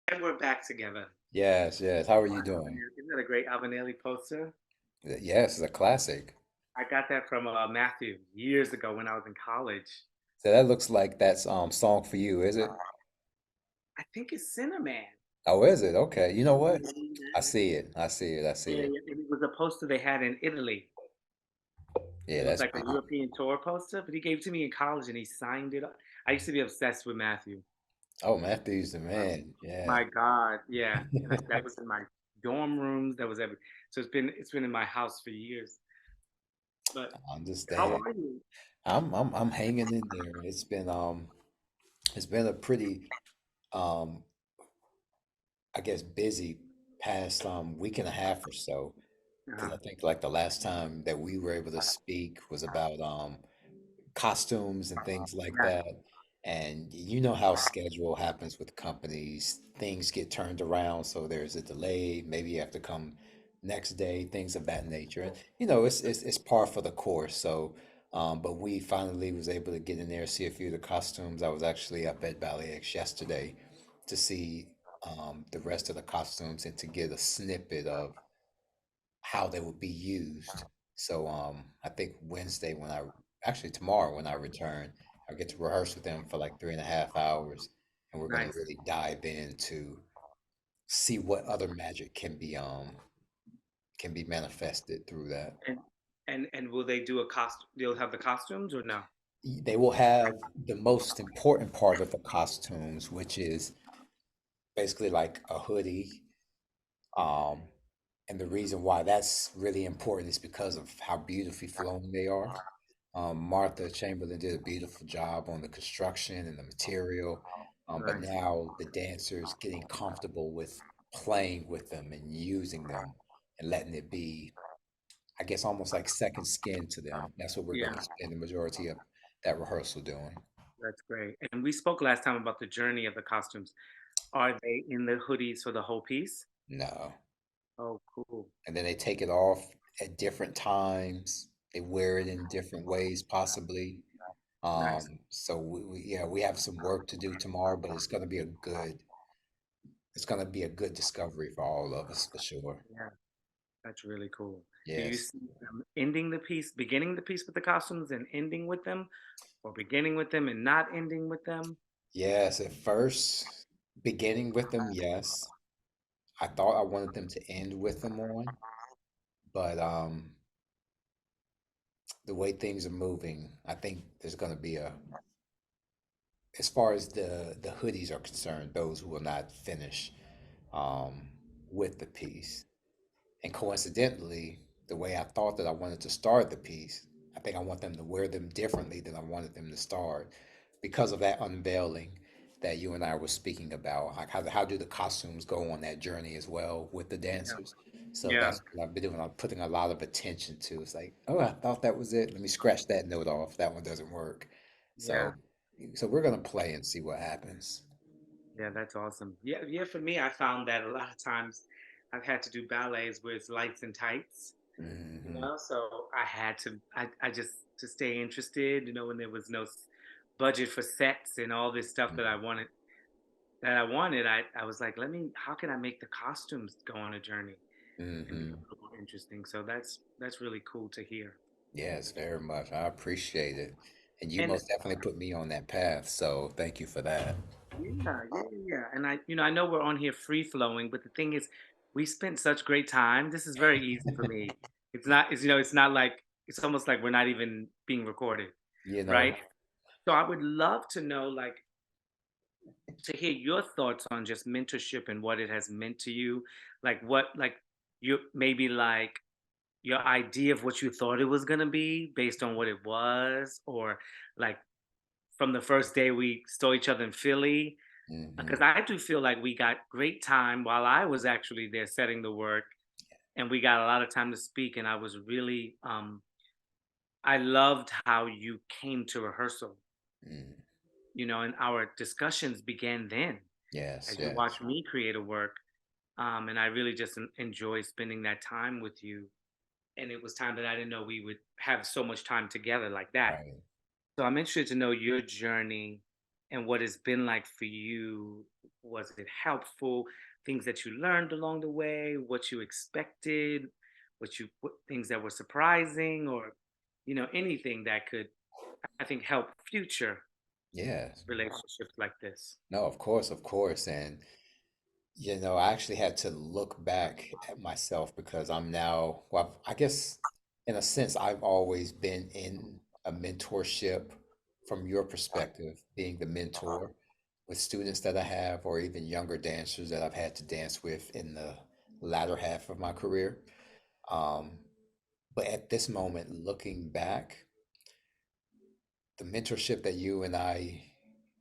And we're back together. Yes, yes. How are you Wow, doing? isn't that a great Avenelli poster? Yes, it's a classic. I got that from Matthew years ago when I was in college. So that looks like that's song for you, is it? I think it's Cinnamon. Oh, is it? Okay. You know what? I Mhm. see it. I see it. I see Yeah, it. yeah. And it was a poster they had in Italy. Yeah, It was that's like a pretty. European tour poster, but he gave it to me in college and he signed it. I used to be obsessed with Matthew. Oh, Matthew's the Uh, man. Yeah. my God, yeah. And that was in my dorm rooms. That was every. So it's been in my house for years. But I how understand. are you? I'm hanging in there. It's been a pretty um I guess busy past week and a half or so. Because Uh, I think like the last time that we were able to speak was about costumes and things like yeah, that. And you know how schedule happens with companies. Things get turned around, so there's a delay. Maybe you have to come next day, things of that nature. And it's par for the course. So, but we finally was able to get in there, see a few of the costumes. I was actually up at BalletX yesterday to see the rest of the costumes and to get a snippet of how they would be used. So I think Wednesday when I actually tomorrow when I return, I get to rehearse with them for like 3.5 hours, and we're gonna nice. really dive in to see what other magic can be manifested through that. And and will they do a costume? They'll have the costumes or no? They will have the most important part of the costumes, which is basically like a hoodie. Um, and the reason why that's really important is because of how beautifully flown they are. Martha Chamberlain did a beautiful job on the construction and the material, but Nice. now the dancers getting comfortable with playing with them and using them and letting it be, I guess, almost like second skin to them. That's what we're going Yeah, to spend the majority of that rehearsal doing. that's great. And we spoke last time about the journey of the costumes. Are they in the hoodies for the whole piece? No. Oh, cool. And then they take it off at different times. They wear it in different ways, possibly. Nice. So yeah, we have some work to do tomorrow, but it's gonna be a good discovery for all of us for sure. Yeah, that's really cool. Do you Yes. see them ending the piece, beginning the piece with the costumes and ending with them, or beginning with them and not ending with them? Yes, at first, beginning with them, yes. I thought I wanted them to end with them on, but the way things are moving, I think there's gonna be as far as the hoodies are concerned, those who will not finish um with the piece. And coincidentally, the way I thought that I wanted to start the piece, I think I want them to wear them differently than I wanted them to start because of that unveiling that you and I were speaking about. Like how do the costumes go on that journey as well with the Yeah. dancers? So Yeah. that's what I've been doing. I'm putting a lot of attention to. It's like, oh, I thought that was it. Let me scratch that note off. That one doesn't work. Yeah. So, so we're gonna play and see what happens. Yeah, that's awesome. Yeah, yeah. For me, I found that a lot of times I've had to do ballets where it's lights and tights, Hmm. so I had to, I just to stay interested, when there was no budget for sets and all this stuff that I wanted, I was like, how can I make the costumes go on a journey and be Hmm. a little more interesting? So that's really cool to hear. Yes, very much. I appreciate it. And you And most definitely put me on that path, so thank you for that. yeah, yeah, yeah. And I know we're on here free flowing, but the thing is, we spent such great time. This is very easy for me. It's not like it's almost like we're not even being recorded, You know, right? So I would love to know, like, to hear your thoughts on just mentorship and what it has meant to you. Like you maybe like your idea of what you thought it was gonna be based on what it was, or like from the first day we saw each other in Philly, hmm because I do feel like we got great time while I was actually there setting the work, and we got a lot of time to speak. And I was really, I loved how you came to rehearsal, mm. and our discussions began then Yes, as you yes. watched me create a work. And I really just enjoy spending that time with you. And it was time that I didn't know we would have so much time together like that. Right. So I'm interested to know your journey and what it's been like for you. Was it helpful? Things that you learned along the way, what you expected, things that were surprising, or anything that could, I think, help future Yeah. relationships like this. No, of course, of course. And I actually had to look back at myself because I'm now, well, I guess in a sense, I've always been in a mentorship from your perspective, being the mentor with students that I have, or even younger dancers that I've had to dance with in the latter half of my career. Um, but at this moment, looking back, the mentorship that you and I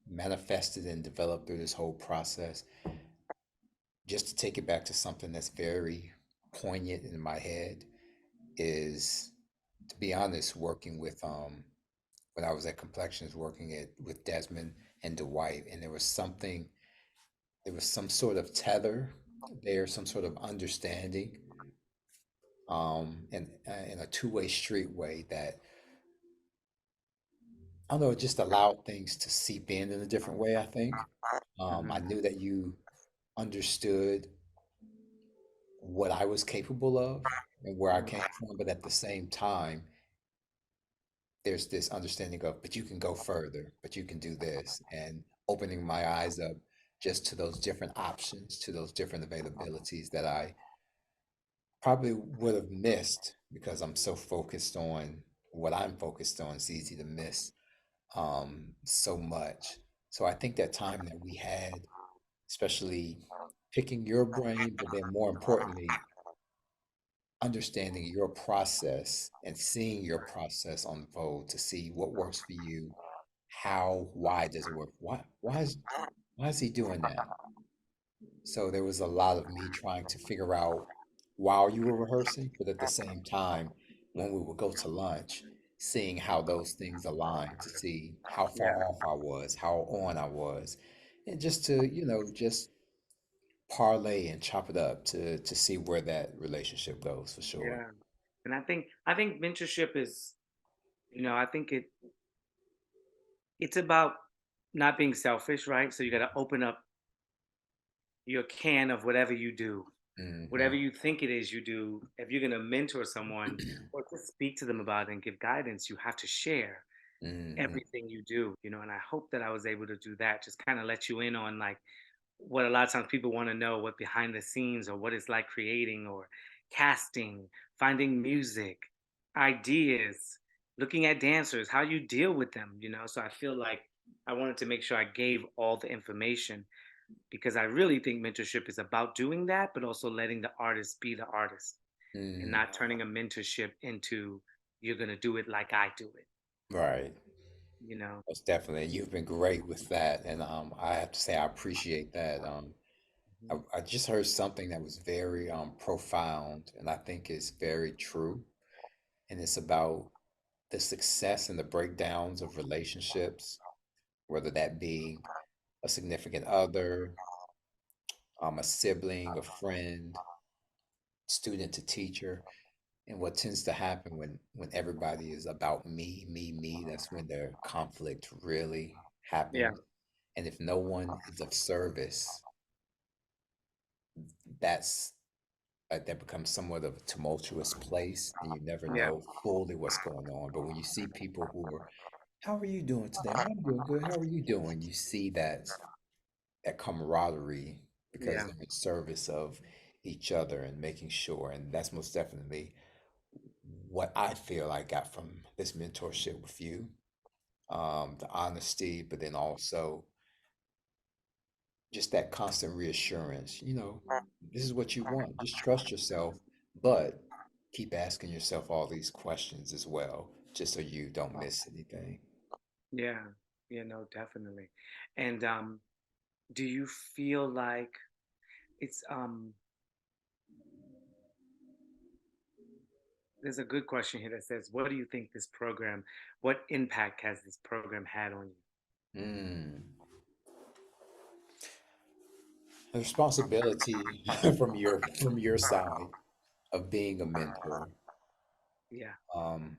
manifested and developed through this whole process, just to take it back to something that's very poignant in my head, is, to be honest, working with when I was at Complexions, working at with Desmond and Dwight, and there was some sort of tether there, some sort of understanding, in a two-way street way that, I don't know, it just allowed things to seep in a different way, I think. I Hmm. knew that you understood what I was capable of and where I Hmm. came from, but at the same time, there's this understanding of, but you can go further, but you can do this, and opening my eyes up just to those different options, to those different availabilities that I probably would have missed because I'm so focused on what I'm focused on. It's easy to miss so much. So I think that time that we had, especially picking your brain, but then more importantly, understanding your process and seeing your process unfold to see what works for you, why does it work? Why is he doing that? So there was a lot of me trying to figure out while you were rehearsing, but at the same time, when we would go to lunch, seeing how those things aligned to see how far Yeah, off I was, how on I was, and just to, just parlay and chop it up to see where that relationship goes for sure. yeah. And I think mentorship is, I think it's about not being selfish, right? So you got to open up your can of whatever you do, whatever Hmm. you think it is you do. If you're going to mentor someone or just speak to them about it and give guidance, you have to share Hmm. everything you do, and I hope that I was able to do that, just kind of let you in on like what a lot of times people want to know, what behind the scenes or what it's like creating or casting, finding music, ideas, looking at dancers, how you deal with them. So I feel like I wanted to make sure I gave all the information because I really think mentorship is about doing that, but also letting the artist be the artist and Hmm. not turning a mentorship into you're going to do it like I do it, Right. you know? Most definitely. You've been great with that. And I have to say I appreciate that. Mhm. I just heard something that was very profound and I think is very true. And it's about the success and the breakdowns of relationships, whether that being a significant other, a sibling, a friend, student to teacher. And what tends to happen when everybody is about me, me, me, that's when the conflict really Yeah, happens. And if no one is of service, that's that becomes somewhat of a tumultuous place, and you never yeah, know fully what's going on. But when you see people who are, how are you doing today? Oh, I'm doing good. How are you doing? You see that camaraderie because yeah, they're in service of each other and making sure. And that's most definitely what I feel I got from this mentorship with you. The honesty, but then also just that constant reassurance. This is what you want. Just trust yourself, but keep asking yourself all these questions as well, just so you don't miss anything. yeah, yeah, no, definitely. And do you feel like it's there's a good question here that says, what do you think what impact has this program had on you? Mm. The responsibility from your side of being a mentor. Yeah, Um,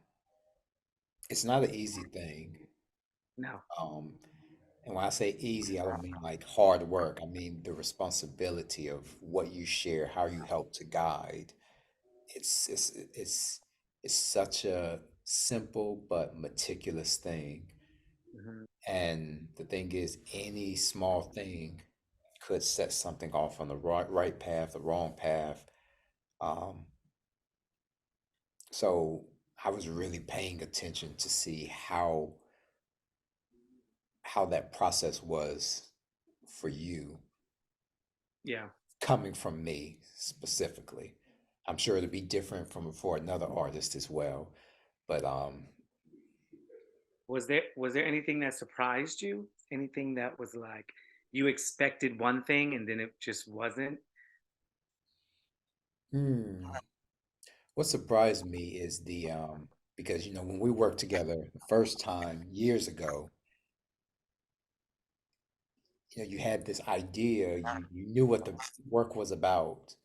it's not an easy thing. no, Um, And when I say easy, I don't mean like hard work. I mean the responsibility of what you share, how you help to guide. It's it's such a simple but meticulous thing. Mhm. And the thing is, any small thing could set something off on the right path, the wrong path. Um, so I was really paying attention to see how that process was for you, Yeah. coming from me specifically. I'm sure it'll be different from for another artist as well. But Was there anything that surprised you? Anything that was like you expected one thing and then it just wasn't? hmm, what surprised me is the because when we worked together the first time years ago, you had this idea, you knew what the work was about.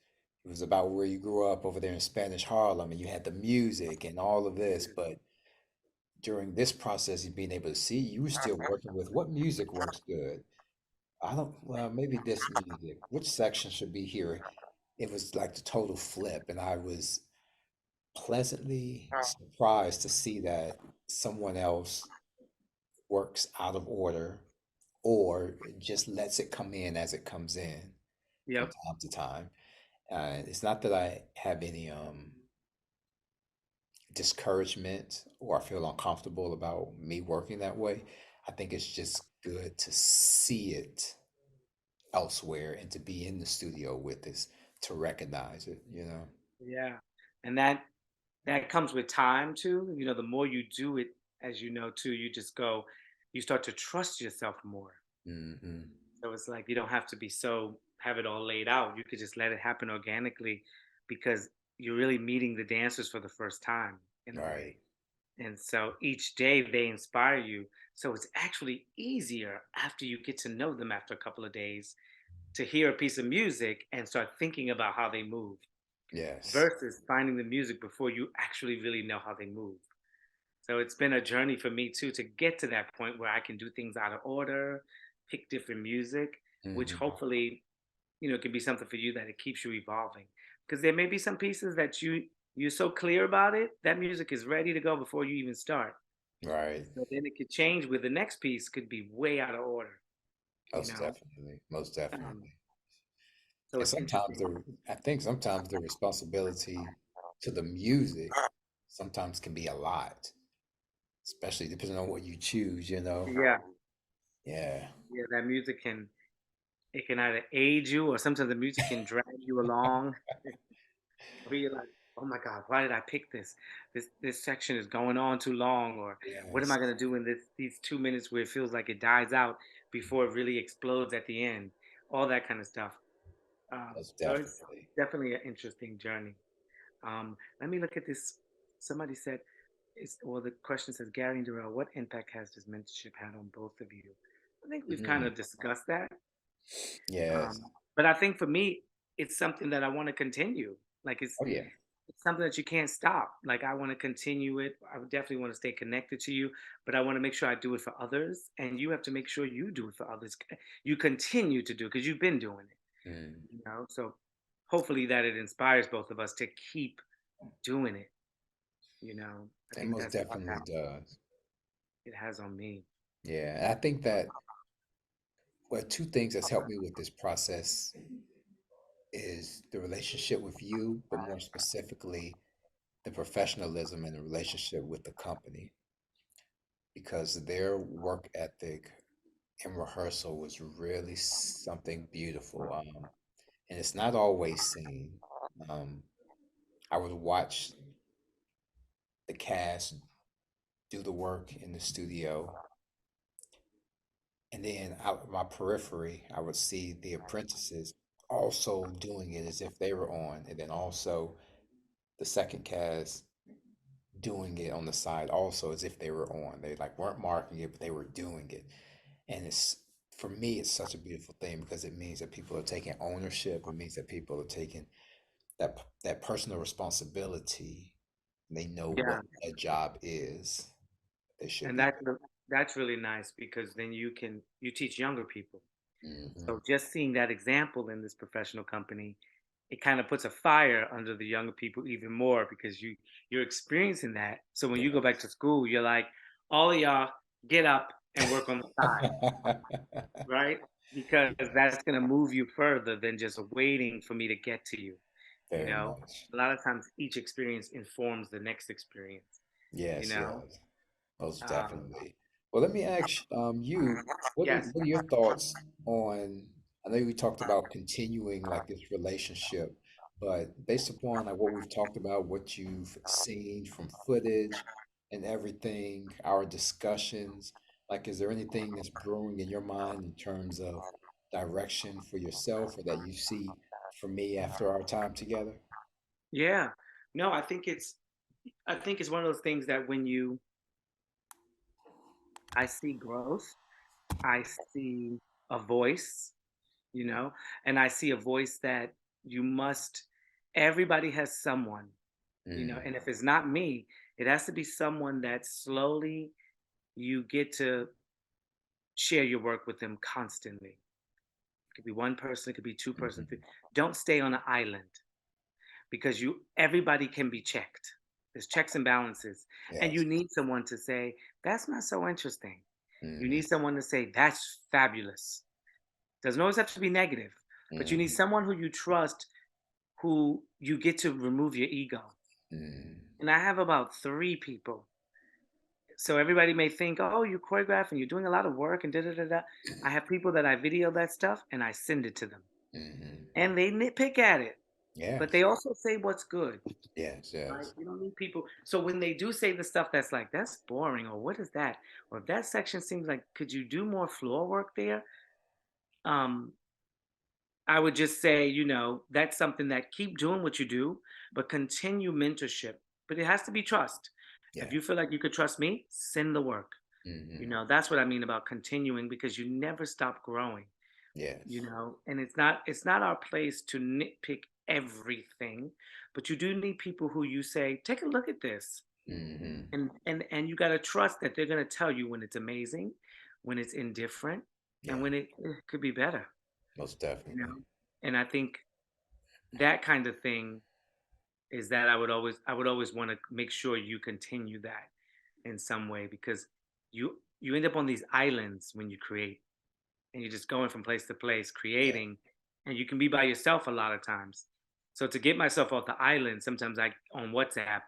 It was about where you grew up over there in Spanish Harlem, and you had the music and all of this. But during this process of being able to see, you were still working with what music works good. I don't, well, maybe this music, which section should be here? It was like the total flip, and I was pleasantly surprised to see that someone else works out of order or just lets it come in as it comes in from Yep. time to time. It's not that I have any discouragement or I feel uncomfortable about me working that way. I think it's just good to see it elsewhere and to be in the studio with us to recognize it. Yeah. And that comes with time too. The more you do it, as you know too, you start to trust yourself more. Hmm. So it's like you don't have to have it all laid out. You could just let it happen organically because you're really meeting the dancers for the first time in a Right. way. And so each day they inspire you. So it's actually easier after you get to know them after a couple of days to hear a piece of music and start thinking about how they move Yes. versus finding the music before you actually really know how they move. So it's been a journey for me too to get to that point where I can do things out of order, pick different music, which Hmm. hopefully, can be something for you that it keeps you evolving. Because there may be some pieces that you're so clear about it, that music is ready to go before you even start. Right. So then it could change with the next piece could be way out of order, you Most know. definitely. Most Um, definitely. so And it's sometimes interesting. I think sometimes the responsibility to the music sometimes can be a lot, especially depending on what you choose. Yeah, Yeah. yeah, that music can either aid you or sometimes the music can drag you along. Or you're like, oh my God, why did I pick this? This section is going on too long, or what am Yes. I gonna do in these 2 minutes where it feels like it dies out before it really explodes at the end? All that kind of stuff. Most So it's definitely. definitely an interesting journey. Let me look at this. Somebody said, the question says, Gary and Darrell, what impact has this mentorship had on both of you? I think we've kind Mm. of discussed that. Yes. But I think for me, it's something that I want to continue. Like Oh yeah. it's something that you can't stop. Like I want to continue it. I would definitely want to stay connected to you, but I want to make sure I do it for others, and you have to make sure you do it for others. You continue to do because you've been doing Mm. it. So hopefully that it inspires both of us to keep doing it. I It think most that's what definitely does. it has on me. Yeah. And I think that, well, two things that's helped me with this process is the relationship with you, but more specifically, the professionalism and the relationship with the company, because their work ethic and rehearsal was really something beautiful. And it's not always seen. Um, I would watch the cast do the work in the studio, and then out my periphery, I would see the apprentices also doing it as if they were on, and then also the second cast doing it on the side also as if they were on. They like weren't marking it, but they were doing it. And it's for me, it's such a beautiful thing because it means that people are taking ownership. It means that people are taking that personal responsibility. They know what Yeah, a job is. They should and be. That's really nice because then you teach younger people. Hmm. So just seeing that example in this professional company, it kind of puts a fire under the younger people even more because you're experiencing that. So when you go back to school, you're like, all of y'all get up and work on the side, right? Because Yes, that's going to move you further than just waiting for me to get to you. You very know, much. a lot of times each experience informs the next experience. You Yes, know, yes. Most um, definitely. Well, let me ask you, yes, what are your thoughts on, I know we talked about continuing like this relationship, but based upon like what we've talked about, what you've seen from footage and everything, our discussions, like is there anything that's brewing in your mind in terms of direction for yourself or that you see for me after our time together? yeah. No, I think it's one of those things that I see growth, I see a voice, you know, and I see a voice that you must, everybody has someone, Mm, and if it's not me, it has to be someone that slowly you get to share your work with them constantly. It could be one person, it could be two person. hmm. Don't stay on an island because everybody can be checked. There's checks and balances, and Yes. you need someone to say that's not so interesting. You Hmm. need someone to say that's fabulous. Doesn't always have to be negative, but you need Hmm. someone who you trust, who you get to remove your ego. Hmm. And I have about three people. So everybody may think, oh, you choreograph and you're doing a lot of work and da da da da. I have people that I video that stuff and I send it to them. Hmm. And they nitpick at it, but Yes. they also say what's good. Yes. Right? Yes. You don't need people. So when they do say the stuff that's like, that's boring, or what is that? Or if that section seems like, could you do more floor work there? Um, I would just say, that's something that keep doing what you do, but continue mentorship. But it has to be trust. If Yeah. you feel like you could trust me, send the work. Hmm. That's what I mean about continuing because you never stop growing, Yes. and it's not our place to nitpick everything, but you do need people who you say, take a look at this. Hmm. And you got to trust that they're going to tell you when it's amazing, when it's indifferent, and Yeah. when it could be better, Most you definitely. know and I think that kind of thing is that I would always want to make sure you continue that in some way because you end up on these islands when you create and you're just going from place to place Yeah. creating, and you can be by yourself a lot of times. So to get myself off the island, sometimes I on WhatsApp,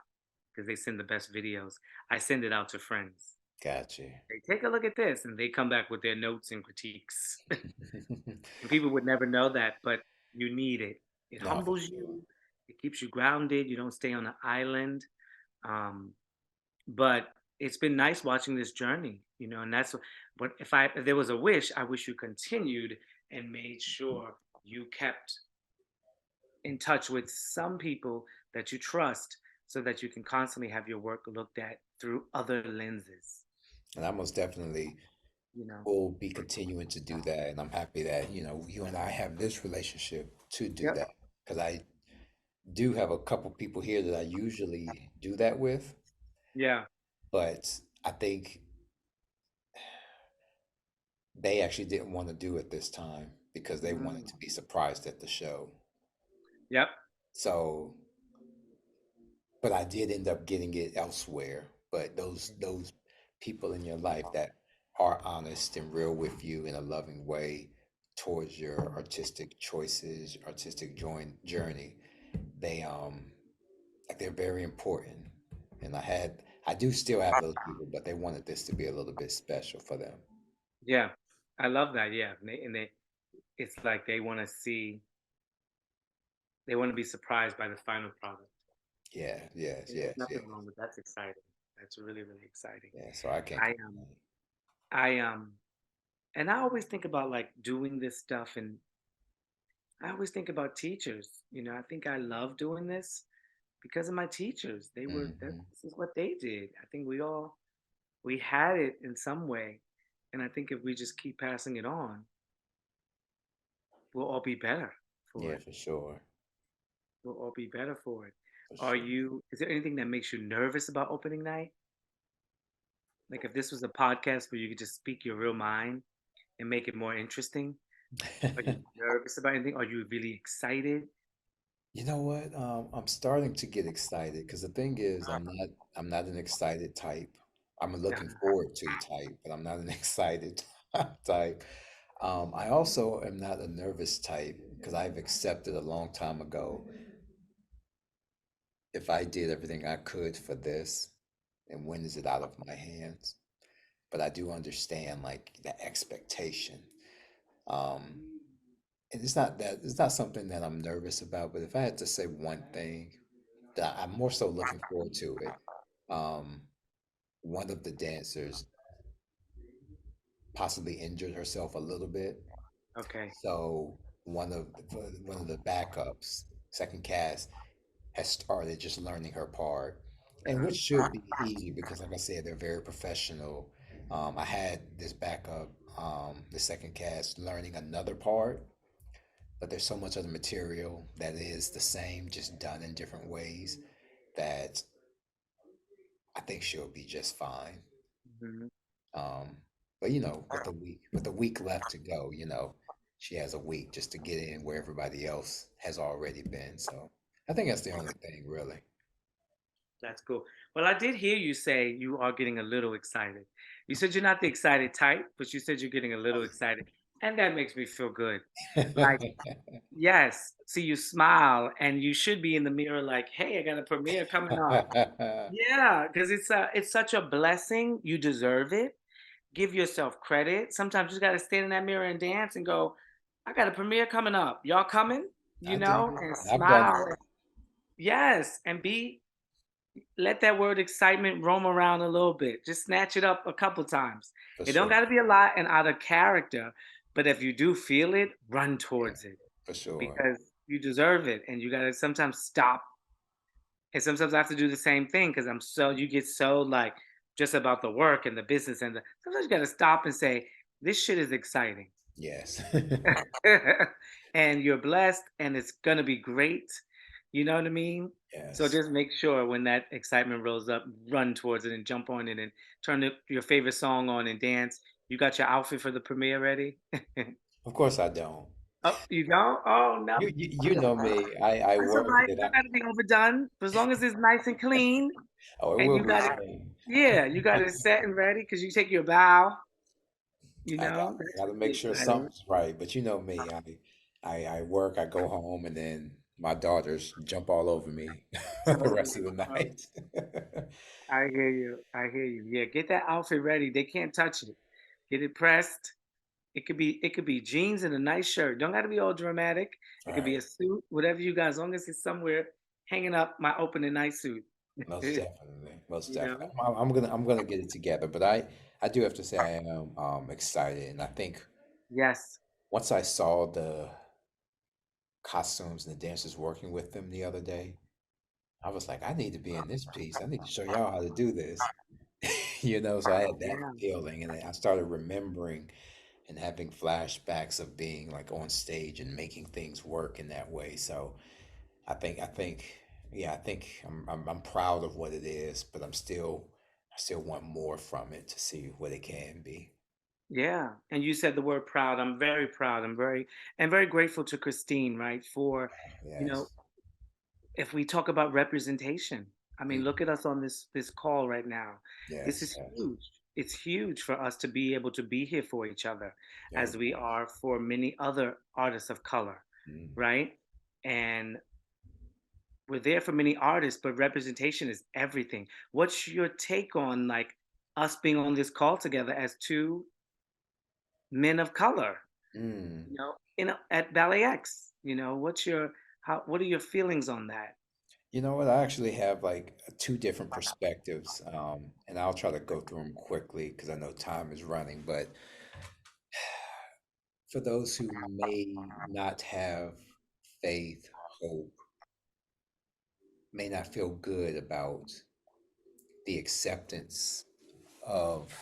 because they send the best videos, I send it out to friends. Gotcha. They take a look at this and they come back with their notes and critiques. And people would never know that, but you need it. It No, for humbles sure. you, it keeps you grounded, you don't stay on an island. Um, but it's been nice watching this journey, and that's what if there was a wish, I wish you continued and made sure you kept in touch with some people that you trust so that you can constantly have your work looked at through other lenses, And I most definitely you know. will be continuing to do that. And I'm happy that, you and I have this relationship to do Yep. that. Because I do have a couple people here that I usually do that with, Yeah. but I think they actually didn't want to do it this time because they wanted Mm. to be surprised at the show. Yep. So, but I did end up getting it elsewhere. But those people in your life that are honest and real with you in a loving way towards your artistic choices, artistic journey, they like they're very important. And I do still have those people, but they wanted this to be a little bit special for them. Yeah. I love that. Yeah. And it's like they want to be surprised by the final product. Yeah, yes, And there's yes, nothing yes. wrong with that's exciting. That's really, really exciting. Yeah, so I can't I um complain. I and I always think about like doing this stuff, and I always think about teachers. I think I love doing this because of my teachers. Hmm. This is what they did. I think we had it in some way. And I think if we just keep passing it on, we'll all be better for Yeah, it. for sure. We'll all be better for it. For Are sure. you, is there anything that makes you nervous about opening night? Like if this was a podcast where you could just speak your real mind and make it more interesting. Are you nervous about anything? Are you really excited? You know what? I'm starting to get excited because the thing is, I'm not an excited type. I'm a looking forward to type, but I'm not an excited type. I also am not a nervous type because I've accepted a long time ago if I did everything I could for this, and when is it out of my hands? But I do understand like the expectation. Um, and it's not something that I'm nervous about, but if I had to say one thing, that I'm more so looking forward to it. Um, one of the dancers possibly injured herself a little bit, Okay. so one of the backups, second cast, has started just learning her part, and which should be easy because, like I said, they're very professional. I had this backup, the second cast, learning another part, but there's so much other material that is the same, just done in different ways, that I think she'll be just fine. Mhm. Um, but with the week left to go, she has a week just to get in where everybody else has already been. So I think that's the only thing, really. That's cool. Well, I did hear you say you are getting a little excited. You said you're not the excited type, but you said you're getting a little excited. And that makes me feel good. Like, yes, see you smile and you should be in the mirror like, hey, I got a premiere coming up. Yeah, because it's such a blessing. You deserve it. Give yourself credit. Sometimes you just gotta stand in that mirror and dance and go, I got a premiere coming up. Y'all coming? I dig it. And I've done smile. that Yes, and let that word excitement roam around a little bit. Just snatch it up a couple times. for It don't sure. got to be a lot and out of character, but if you do feel it, run Yeah, towards it for sure. because you deserve it. And you got to sometimes stop. And sometimes I have to do the same thing because you get so like just about the work and the business sometimes you got to stop and say, this shit is exciting. Yes. And you're blessed and it's going to be great. You know what I mean? So Yes. just make sure when that excitement rolls up, run towards it and jump on it and your favorite song on and dance. You got your outfit for the premiere ready? Of course I don't. Oh, you don't? Oh, no. You know me. I That's all work right. and It don't got to be overdone. But as long as it's nice and clean oh, it and will you be got it, clean. yeah, you got it set and ready because you take your bow, I got I that's got to make really sure exciting. something's right. But you know me, I work, I go home, and then my daughters jump all over me the rest of the night. I hear you. I hear you. Yeah, get that outfit ready. They can't touch it. Get it pressed. It could be jeans and a nice shirt. Don't got to be all dramatic. It All could be right, a suit, whatever you got, as long as it's somewhere hanging up my opening night suit. most you definitely, most definitely. know? I'm gonna get it together, but I do have to say I am excited, and I think Yes. once I saw the costumes and the dancers working with them the other day, I was like, I need to be in this piece. I need to show y'all how to do this. So I had that Yeah. feeling, and then I started remembering and having flashbacks of being like on stage and making things work in that way. So yeah, I think I'm proud of what it is, but I still want more from it to see what it can be. Yeah. And you said the word proud. I'm very proud. I'm very grateful to Christine, right? For, you know, Yes, if we talk about representation, I mean, mm, look at us on this call right now. This yes, is yes, huge. It's huge for us to be able to be here for each other yeah, as we are for many other artists of color, mm, right? And we're there for many artists, but representation is everything. What's your take on like us being on this call together as two men of color, mm. at BalletX? What are your feelings on that? You know what? I actually have like two different perspectives, and I'll try to go through them quickly because I know time is running. But for those who may not have faith, hope, may not feel good about the acceptance of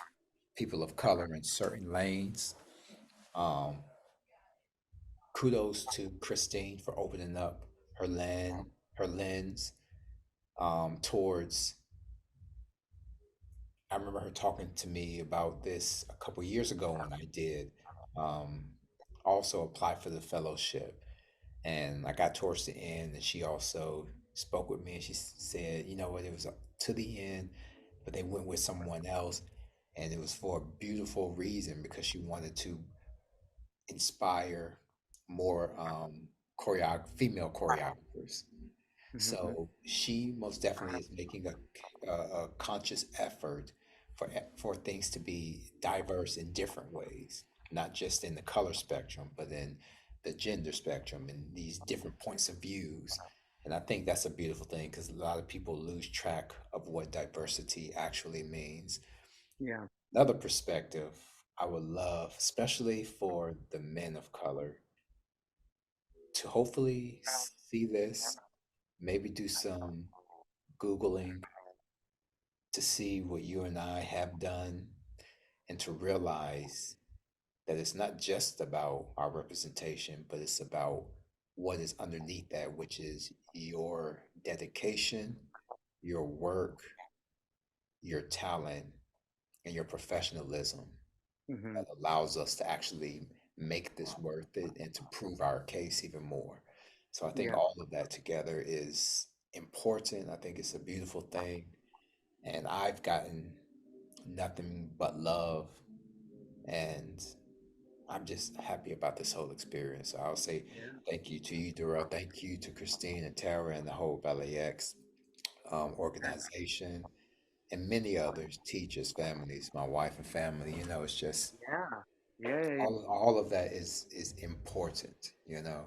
people of color in certain lanes, um, kudos to Christine for opening up her lens towards I remember her talking to me about this a couple years ago when I did um, also apply for the fellowship. And I got towards the end, and she also spoke with me, and she said, you know what, it was to the end, but they went with someone else, and it was for a beautiful reason because she wanted to inspire more female choreographers. Hmm. So she most definitely is making a conscious effort for things to be diverse in different ways, not just in the color spectrum, but in the gender spectrum and these different points of views. And I think that's a beautiful thing because a lot of people lose track of what diversity actually means. Yeah. Another perspective I would love, especially for the men of color, to hopefully see this, maybe do some Googling to see what you and I have done and to realize that it's not just about our representation, but it's about what is underneath that, which is your dedication, your work, your talent, and your professionalism Hmm. that allows us to actually make this worth it and to prove our case even more. So I think Yeah. all of that together is important. I think it's a beautiful thing. And I've gotten nothing but love. And I'm just happy about this whole experience. So I'll say Yeah. thank you to you, Darrell. Thank you to Christine and Tara and the whole BalletX organization and many others, teachers, families, my wife and family. It's just Yeah. Yeah. all of that is important, Yeah.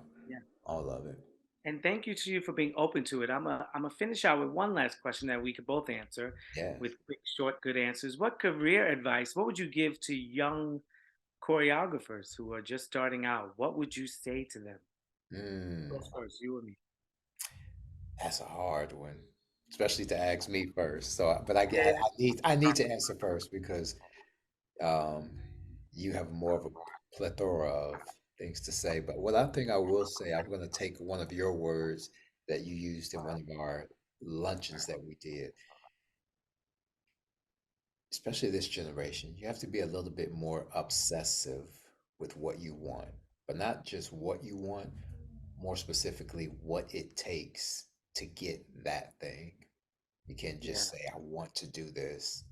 all of it. And thank you to you for being open to it. I'm a finish out with one last question that we could both answer Yes. with quick, short, good answers. What career advice, what would you give to young choreographers who are just starting out? What would you say to them? Mm, Who's first, you or me? that's a hard one, especially to ask me first. So, but I get, Yeah. I need to answer first because um, you have more of a plethora of things to say. But what I think I will say, I'm going to take one of your words that you used in one of our luncheons that we did, especially this generation. You have to be a little bit more obsessive with what you want, but not just what you want, more specifically, what it takes to get that thing. You can't Yeah. just say, I want to do this,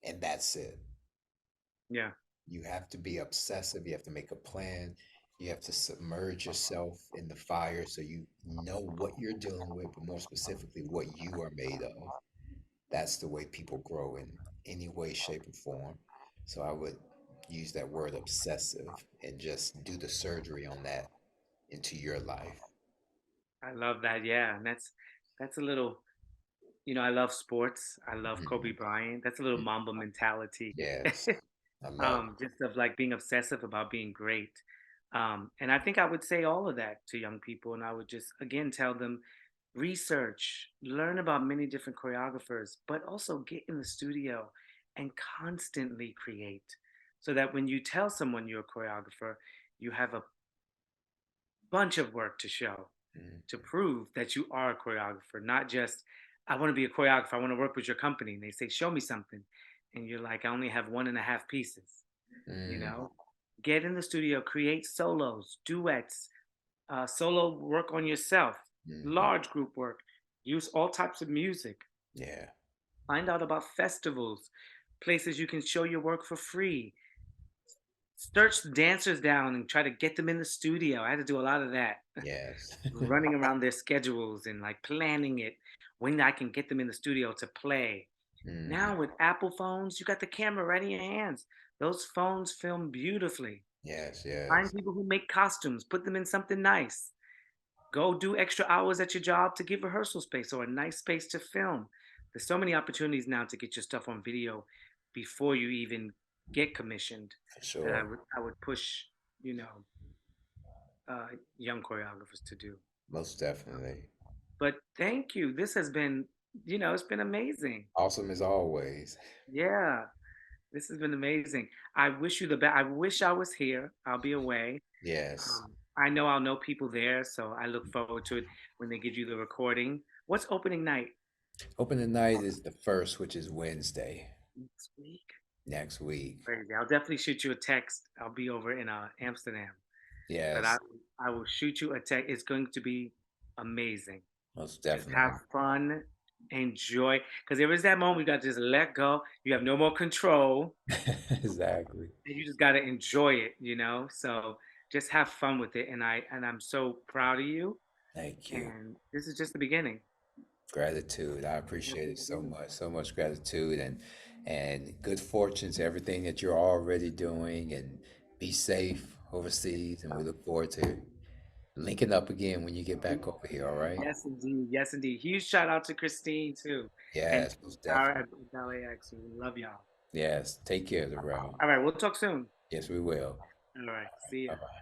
and that's it. Yeah. You have to be obsessive. You have to make a plan. You have to submerge yourself in the fire so you know what you're dealing with, but more specifically, what you are made of. That's the way people grow in any way, shape, or form. So I would use that word obsessive and just do the surgery on that into your life. I love that. Yeah. And that's a little, I love sports. I love Kobe Mhm. Bryant. That's a little Mamba mentality. Yes, I love it. Just of like being obsessive about being great. And I think I would say all of that to young people. And I would just, again, tell them research, learn about many different choreographers, but also get in the studio and constantly create so that when you tell someone you're a choreographer, you have a bunch of work to show Mm, to prove that you are a choreographer, not just, I want to be a choreographer, I want to work with your company. And they say, show me something. And you're like, I only have one and a half pieces, you mm, know? Get in the studio, create solos, duets, solo work on yourself, mhm. large group work, use all types of music, Yeah, find out about festivals, places you can show your work for free, search dancers down and try to get them in the studio. I had to do a lot of that. yes. Running around their schedules and like planning it when I can get them in the studio to play. Mhm. Now with Apple phones, you got the camera right in your hands. Those phones film beautifully. Yes, Find yes, people who make costumes, put them in something nice. Go do extra hours at your job to give rehearsal space or a nice space to film. There's so many opportunities now to get your stuff on video before you even get commissioned for that I sure. would I would push, you know, young choreographers to do. Most definitely. But thank you. This has been, it's been amazing. Awesome as always. Yeah, this has been amazing. I wish you the best. I wish I was here. I'll be away. Yes. I know I'll know people there, so I look forward to it when they give you the recording. What's opening night? Opening night is the first, which is Wednesday Next week. next week. Crazy. I'll definitely shoot you a text. I'll be over in Amsterdam, but Yes, I will shoot you a text. It's going to be amazing. most Just have definitely. fun, enjoy, because there is that moment you got to just let go. You have no more control, Exactly. and you just got to enjoy it. So just have fun with it. And I'm so proud of you. Thank you. And this is just the beginning. Gratitude. I Yes, appreciate it indeed. so much gratitude and good fortune to everything that you're already doing and be safe overseas and we look forward to linking up again when you get back over here, all right? Yes, indeed. Yes, indeed. Huge shout out to Christine too, and Yes, most our definitely. at BalletX. We love y'all. Yes. Take care, Darrell. All right, we'll talk soon. Yes, we will. All right, see ya. Bye bye.